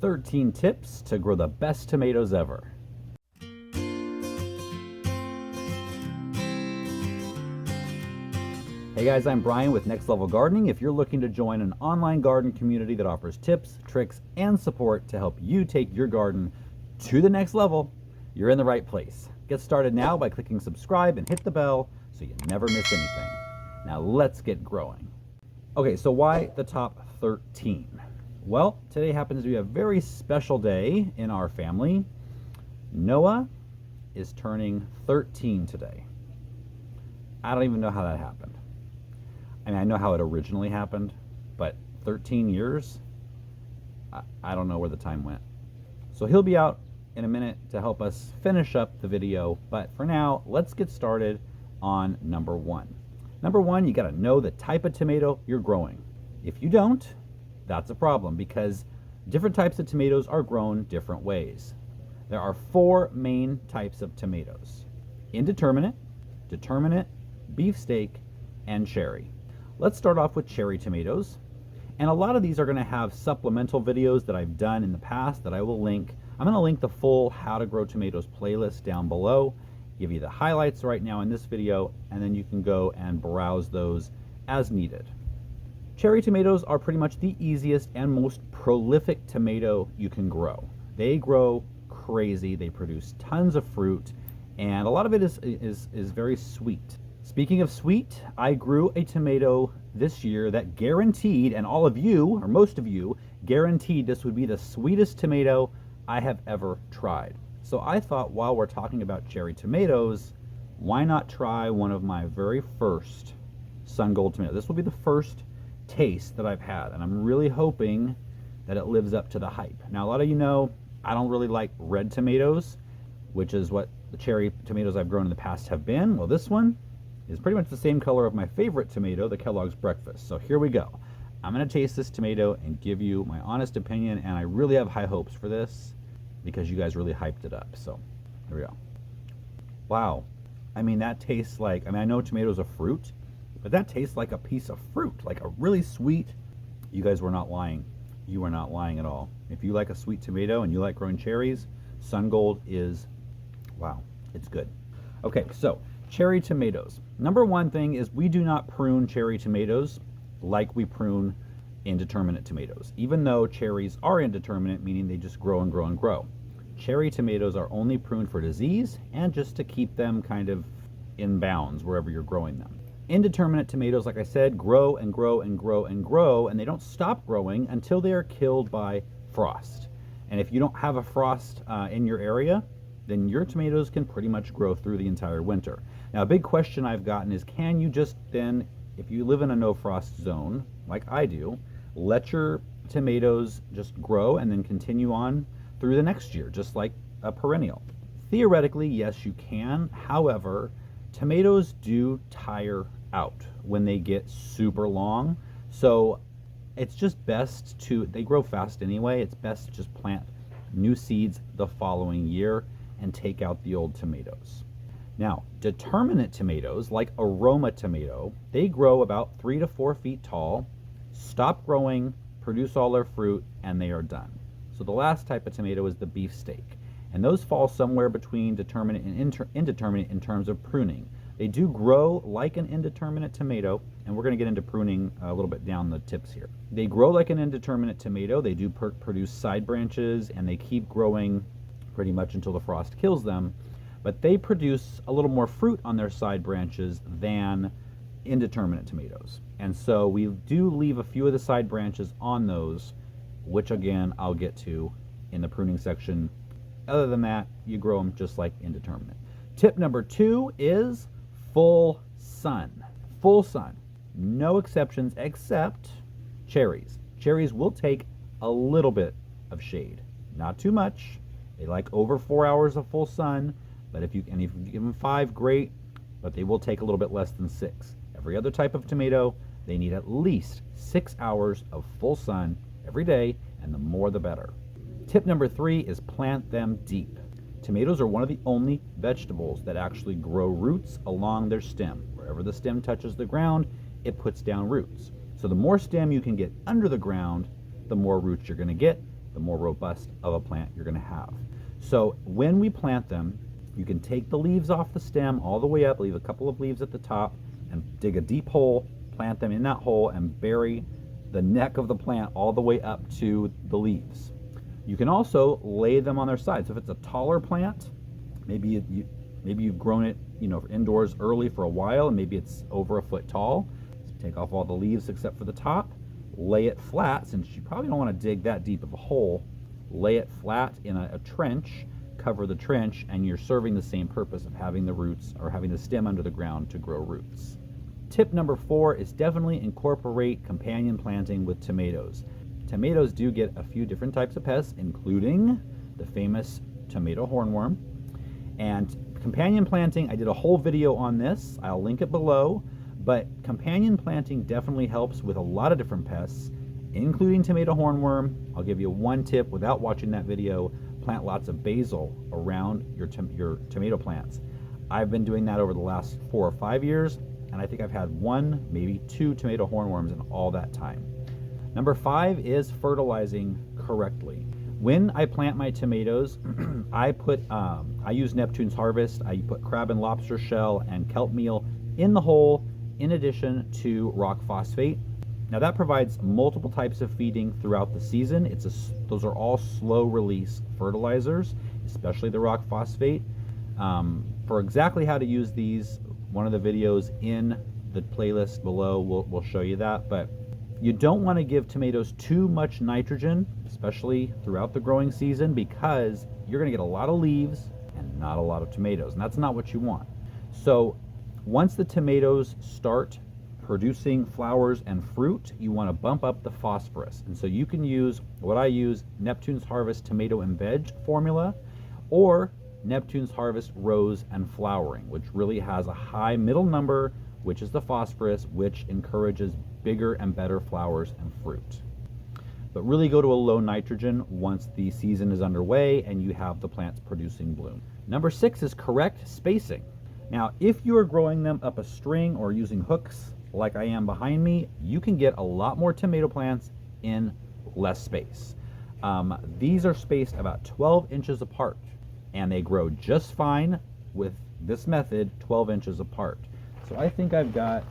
13 tips to grow the best tomatoes ever. Hey guys, I'm Brian with Next Level Gardening. If you're looking to join an online garden community that offers tips, tricks, and support to help you take your garden to the next level, you're in the right place. Get started now by clicking subscribe and hit the bell so you never miss anything. Now let's get growing. Okay, so why the top 13? Well, today happens to be a very special day in our family. Noah is turning 13 today. I don't even know how that happened. I mean, I know how it originally happened, but 13 years, I don't know where the time went. So he'll be out in a minute to help us finish up the video, but for now, let's get started on number one. Number one, you gotta know the type of tomato you're growing. If you don't, that's a problem because different types of tomatoes are grown different ways. There are four main types of tomatoes: indeterminate, determinate, beefsteak, and cherry. Let's start off with cherry tomatoes. And a lot of these are gonna have supplemental videos that I've done in the past that I will link. I'm gonna link the full How to Grow Tomatoes playlist down below, give you the highlights right now in this video, and then you can go and browse those as needed. Cherry tomatoes are pretty much the easiest and most prolific tomato you can grow. They grow crazy, they produce tons of fruit, and a lot of it is very sweet. Speaking of sweet, I grew a tomato this year that guaranteed, and all of you, or most of you, guaranteed this would be the sweetest tomato I have ever tried. So I thought while we're talking about cherry tomatoes, why not try one of my very first Sun Gold tomatoes? This will be the first taste that I've had, and I'm really hoping that it lives up to the hype. Now, a lot of you know I don't really like red tomatoes, which is what the cherry tomatoes I've grown in the past have been. Well, this one is pretty much the same color of my favorite tomato, the Kellogg's Breakfast. So here we go. I'm gonna taste this tomato and give you my honest opinion, and I really have high hopes for this because you guys really hyped it up. So here we go. Wow. I mean, that tastes like, I know tomatoes are fruit, but that tastes like a piece of fruit, like a really sweet. You guys were not lying. You were not lying at all. If you like a sweet tomato and you like growing cherries, Sun Gold is, wow, it's good. Okay, so cherry tomatoes. Number one thing is we do not prune cherry tomatoes like we prune indeterminate tomatoes, even though cherries are indeterminate, meaning they just grow and grow and grow. Cherry tomatoes are only pruned for disease and just to keep them kind of in bounds wherever you're growing them. Indeterminate tomatoes, like I said, grow and grow and grow and grow, and they don't stop growing until they are killed by frost. And if you don't have a frost in your area, then your tomatoes can pretty much grow through the entire winter. Now, a big question I've gotten is, can you just then, if you live in a no frost zone, like I do, let your tomatoes just grow and then continue on through the next year, just like a perennial? Theoretically, yes, you can. However, tomatoes do tire out when they get super long. So it's just best to, they grow fast anyway, it's best to just plant new seeds the following year and take out the old tomatoes. Now, determinate tomatoes, like aroma tomato, they grow about 3 to 4 feet tall, stop growing, produce all their fruit, and they are done. So the last type of tomato is the beefsteak, and those fall somewhere between determinate and indeterminate in terms of pruning. They do grow like an indeterminate tomato, and we're going to get into pruning a little bit down the tips here. They grow like an indeterminate tomato, they do produce side branches, and they keep growing pretty much until the frost kills them, but they produce a little more fruit on their side branches than indeterminate tomatoes. And so we do leave a few of the side branches on those, which again, I'll get to in the pruning section. Other than that, you grow them just like indeterminate. Tip number 2 is full sun. Full sun. No exceptions except cherries. Cherries will take a little bit of shade, not too much. They like over 4 hours of full sun, but if you give them 5, great, but they will take a little bit less than 6. Every other type of tomato, they need at least 6 hours of full sun every day, and the more the better. Tip number 3 is plant them deep. Tomatoes are one of the only vegetables that actually grow roots along their stem. Wherever the stem touches the ground, it puts down roots. So the more stem you can get under the ground, the more roots you're going to get, the more robust of a plant you're going to have. So when we plant them, you can take the leaves off the stem all the way up, leave a couple of leaves at the top, and dig a deep hole, plant them in that hole, and bury the neck of the plant all the way up to the leaves. You can also lay them on their side. So if it's a taller plant, maybe you've grown it, indoors early for a while, and maybe it's over a foot tall. So take off all the leaves except for the top, lay it flat, since you probably don't want to dig that deep of a hole. Lay it flat in a trench, cover the trench, and you're serving the same purpose of having the roots or having the stem under the ground to grow roots. Tip number 4 is definitely incorporate companion planting with tomatoes. Tomatoes do get a few different types of pests, including the famous tomato hornworm. And companion planting, I did a whole video on this. I'll link it below. But companion planting definitely helps with a lot of different pests, including tomato hornworm. I'll give you one tip without watching that video. Plant lots of basil around your tomato plants. I've been doing that over the last 4 or 5 years, and I think I've had 1, maybe 2 tomato hornworms in all that time. Number 5 is fertilizing correctly. When I plant my tomatoes, I use Neptunes Harvest. I put crab and lobster shell and kelp meal in the hole, in addition to rock phosphate. Now that provides multiple types of feeding throughout the season. Those are all slow release fertilizers, especially the rock phosphate. For exactly how to use these, one of the videos in the playlist below will show you that. But you don't want to give tomatoes too much nitrogen, especially throughout the growing season, because you're going to get a lot of leaves and not a lot of tomatoes, and that's not what you want. So once the tomatoes start producing flowers and fruit, you want to bump up the phosphorus. And so you can use what I use, Neptunes Harvest Tomato and Veg formula, or Neptunes Harvest Rose and Flowering, which really has a high middle number, which is the phosphorus, which encourages bigger and better flowers and fruit. But really go to a low nitrogen once the season is underway and you have the plants producing bloom. Number 6 is correct spacing. Now, if you are growing them up a string or using hooks, like I am behind me, you can get a lot more tomato plants in less space. These are spaced about 12 inches apart, and they grow just fine with this method, 12 inches apart. So I think I've got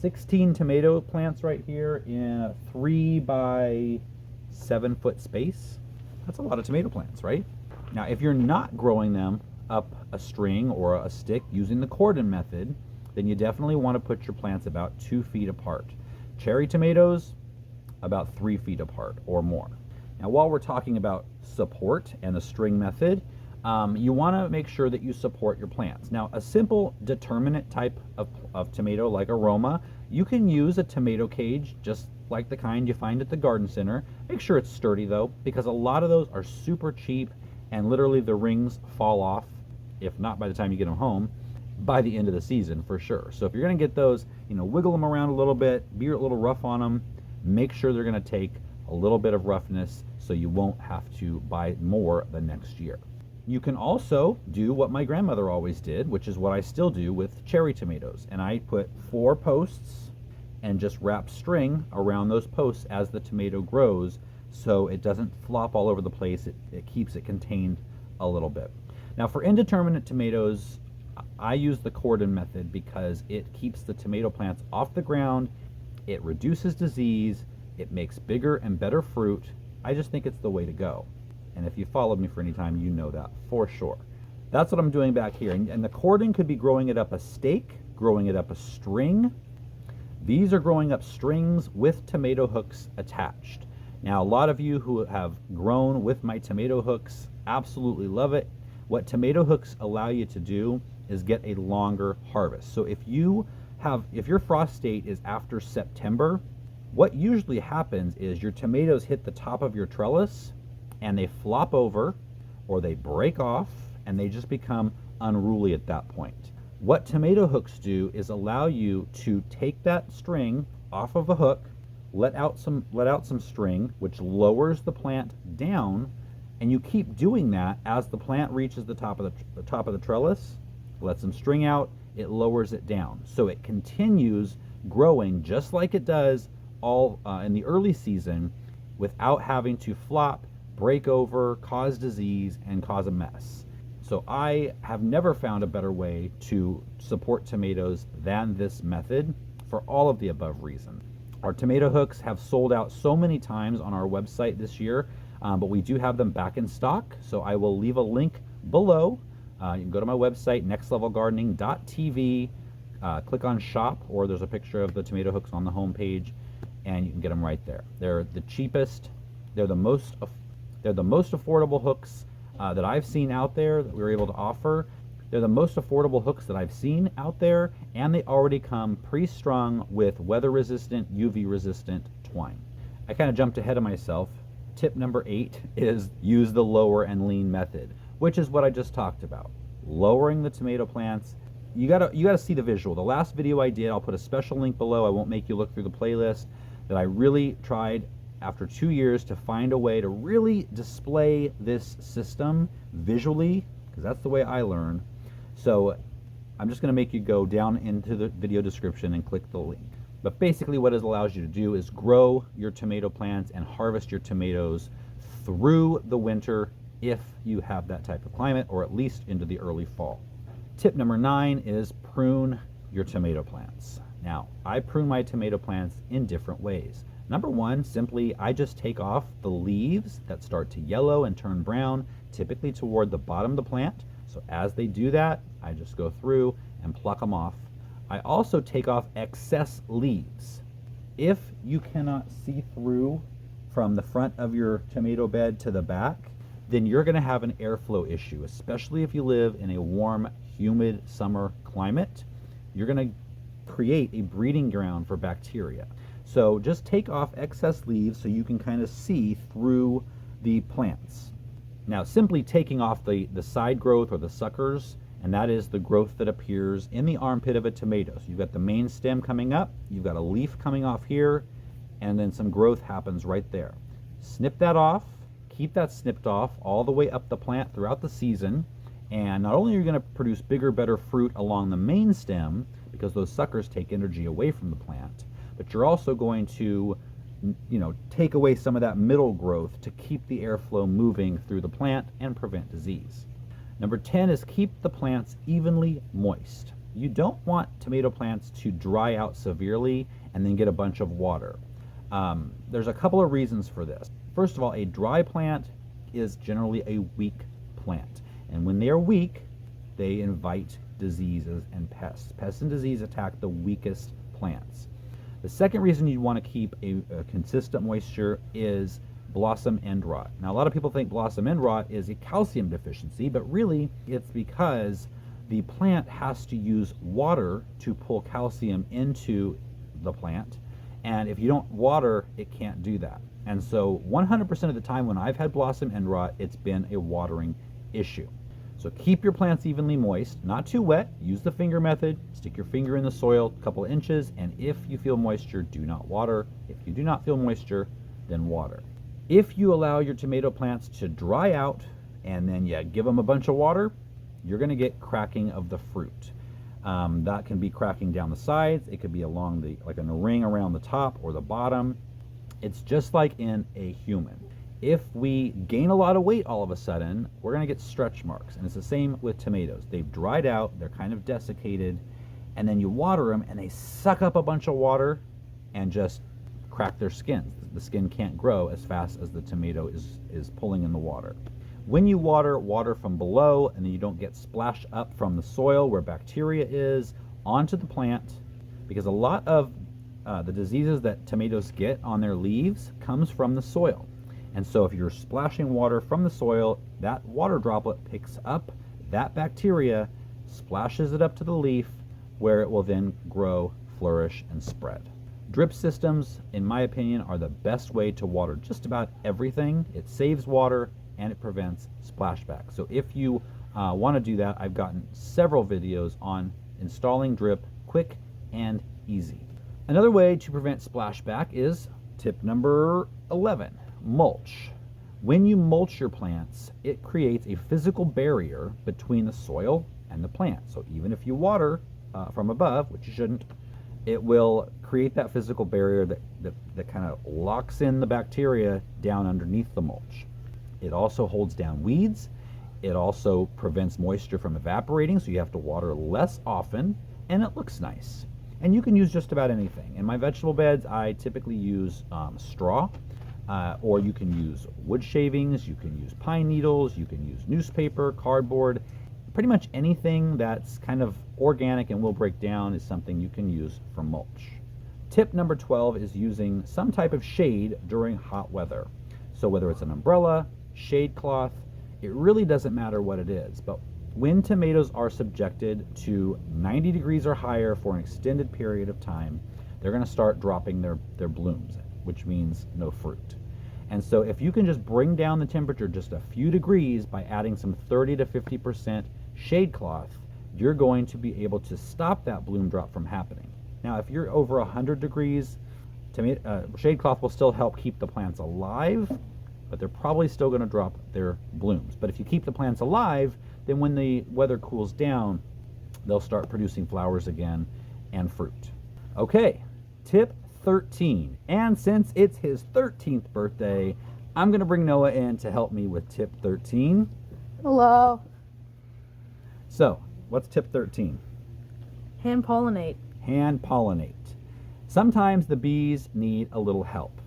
16 tomato plants right here in a 3 by 7 foot space. That's a lot of tomato plants, right? Now, if you're not growing them up a string or a stick using the cordon method, then you definitely want to put your plants about 2 feet apart. Cherry tomatoes, about 3 feet apart or more. Now, while we're talking about support and the string method, you want to make sure that you support your plants. Now, a simple determinate type of tomato like aroma, you can use a tomato cage just like the kind you find at the garden center. Make sure it's sturdy though, because a lot of those are super cheap and literally the rings fall off, if not by the time you get them home, by the end of the season for sure. So if you're going to get those, wiggle them around a little bit, be a little rough on them, make sure they're going to take a little bit of roughness so you won't have to buy more the next year. You can also do what my grandmother always did, which is what I still do with cherry tomatoes. And I put 4 posts and just wrap string around those posts as the tomato grows so it doesn't flop all over the place. It keeps it contained a little bit. Now for indeterminate tomatoes, I use the cordon method because it keeps the tomato plants off the ground, it reduces disease, it makes bigger and better fruit. I just think it's the way to go. And if you followed me for any time, you know that for sure. That's what I'm doing back here. And the cordon could be growing it up a stake, growing it up a string. These are growing up strings with tomato hooks attached. Now, a lot of you who have grown with my tomato hooks absolutely love it. What tomato hooks allow you to do is get a longer harvest. So if your frost date is after September, what usually happens is your tomatoes hit the top of your trellis and they flop over or they break off and they just become unruly at that point. What tomato hooks do is allow you to take that string off of a hook, let out some string, which lowers the plant down, and you keep doing that as the plant reaches the top of the trellis, let some string out, it lowers it down. So it continues growing just like it does all in the early season, without having to flop, break over, cause disease, and cause a mess. So I have never found a better way to support tomatoes than this method for all of the above reasons. Our tomato hooks have sold out so many times on our website this year, but we do have them back in stock. So I will leave a link below. You can go to my website, nextlevelgardening.tv, click on shop, or there's a picture of the tomato hooks on the home page, and you can get them right there. They're the cheapest. They're the most affordable hooks that I've seen out there that we were able to offer. They're the most affordable hooks that I've seen out there, and they already come pre-strung with weather-resistant, UV-resistant twine. I kind of jumped ahead of myself. Tip number 8 is use the lower and lean method, which is what I just talked about. Lowering the tomato plants. You gotta see the visual. The last video I did, I'll put a special link below. I won't make you look through the playlist, that I really tried after 2 years to find a way to really display this system visually, because that's the way I learn. So I'm just going to make you go down into the video description and click the link. But basically what it allows you to do is grow your tomato plants and harvest your tomatoes through the winter if you have that type of climate, or at least into the early fall. Tip number 9 is prune your tomato plants. Now, I prune my tomato plants in different ways. Number 1, simply I just take off the leaves that start to yellow and turn brown, typically toward the bottom of the plant. So as they do that, I just go through and pluck them off. I also take off excess leaves. If you cannot see through from the front of your tomato bed to the back, then you're going to have an airflow issue, especially if you live in a warm, humid summer climate. You're going to create a breeding ground for bacteria. So just take off excess leaves so you can kind of see through the plants. Now, simply taking off the side growth or the suckers, and that is the growth that appears in the armpit of a tomato. So you've got the main stem coming up, you've got a leaf coming off here, and then some growth happens right there. Snip that off, keep that snipped off all the way up the plant throughout the season, and not only are you going to produce bigger, better fruit along the main stem, because those suckers take energy away from the plant, but you're also going to take away some of that middle growth to keep the airflow moving through the plant and prevent disease. Number 10 is keep the plants evenly moist. You don't want tomato plants to dry out severely and then get a bunch of water. There's a couple of reasons for this. First of all, a dry plant is generally a weak plant. And when they are weak, they invite diseases and pests. Pests and disease attack the weakest plants. The second reason you want to keep a consistent moisture is blossom end rot. Now, a lot of people think blossom end rot is a calcium deficiency, but really it's because the plant has to use water to pull calcium into the plant. And if you don't water, it can't do that. And so 100% of the time when I've had blossom end rot, it's been a watering issue. So keep your plants evenly moist, not too wet. Use the finger method. Stick your finger in the soil a couple of inches, and if you feel moisture, do not water. If you do not feel moisture, then water. If you allow your tomato plants to dry out and then you give them a bunch of water, you're going to get cracking of the fruit. That can be cracking down the sides. It could be along like in a ring around the top or the bottom. It's just like in a human. If we gain a lot of weight all of a sudden, we're going to get stretch marks. And it's the same with tomatoes. They've dried out, they're kind of desiccated, and then you water them and they suck up a bunch of water and just crack their skins. The skin can't grow as fast as the tomato is pulling in the water. When you water from below, and then you don't get splashed up from the soil where bacteria is onto the plant, because a lot of the diseases that tomatoes get on their leaves comes from the soil. And so if you're splashing water from the soil, that water droplet picks up that bacteria, splashes it up to the leaf, where it will then grow, flourish, and spread. Drip systems, in my opinion, are the best way to water just about everything. It saves water and it prevents splashback. So if you want to do that, I've gotten several videos on installing drip, quick and easy. Another way to prevent splashback is tip number 11, mulch. When you mulch your plants, it creates a physical barrier between the soil and the plant. So even if you water from above, which you shouldn't, it will create that physical barrier that kind of locks in the bacteria down underneath the mulch. It also holds down weeds. It also prevents moisture from evaporating, so you have to water less often, and it looks nice. And you can use just about anything. In my vegetable beds, I typically use straw, or you can use wood shavings, you can use pine needles, you can use newspaper, cardboard. Pretty much anything that's kind of organic and will break down is something you can use for mulch. Tip number 12 is using some type of shade during hot weather. So whether it's an umbrella, shade cloth, it really doesn't matter what it is. But when tomatoes are subjected to 90 degrees or higher for an extended period of time, they're going to start dropping their blooms, which means no fruit. And so if you can just bring down the temperature just a few degrees by adding some 30 to 50% shade cloth, you're going to be able to stop that bloom drop from happening. Now, if you're over 100 degrees, shade cloth will still help keep the plants alive, but they're probably still going to drop their blooms. But if you keep the plants alive, then when the weather cools down, they'll start producing flowers again and fruit. Okay, tip 13. And since it's his 13th birthday, I'm going to bring Noah in to help me with tip 13. Hello. So, what's tip 13? Hand pollinate. Hand pollinate. Sometimes the bees need a little help.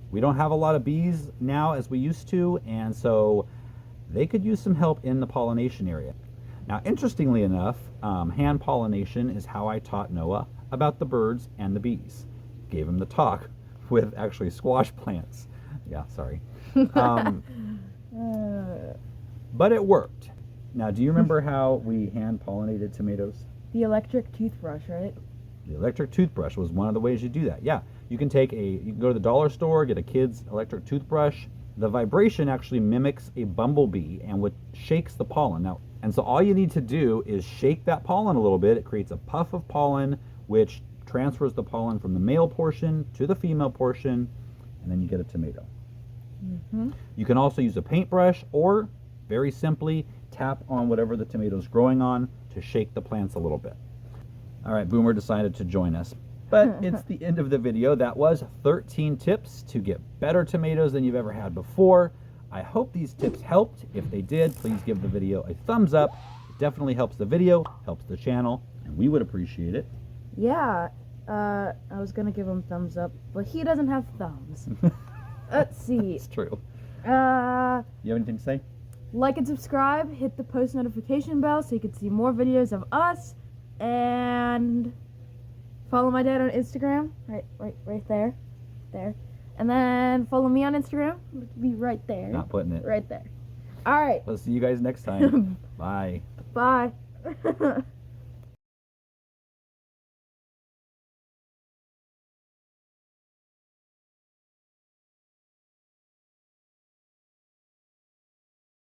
We don't have a lot of bees now as we used to, and so they could use some help in the pollination area. Now, interestingly enough, hand pollination is how I taught Noah about the birds and the bees. Gave him the talk with actually squash plants. Yeah, sorry. But it worked. Now, do you remember how we hand pollinated tomatoes? The electric toothbrush, right? The electric toothbrush was one of the ways you do that. Yeah, you can go to the dollar store, get a kid's electric toothbrush. The vibration actually mimics a bumblebee and shakes the pollen. Now, and so all you need to do is shake that pollen a little bit. It creates a puff of pollen, which transfers the pollen from the male portion to the female portion, and then you get a tomato. Mm-hmm. You can also use a paintbrush, or very simply tap on whatever the tomato's growing on to shake the plants a little bit. All right, Boomer decided to join us, but it's the end of the video. That was 13 tips to get better tomatoes than you've ever had before. I hope these tips helped. If they did, please give the video a thumbs up. It definitely helps the video, helps the channel, and we would appreciate it. Yeah, I was gonna give him thumbs up, but he doesn't have thumbs. Let's see. It's true. You have anything to say? Like and subscribe, hit the post notification bell so you can see more videos of us, and follow my dad on Instagram, right there. And then follow me on Instagram, it'll be right there. Not putting it. Right there. All right. Let's see you guys next time. Bye. Bye.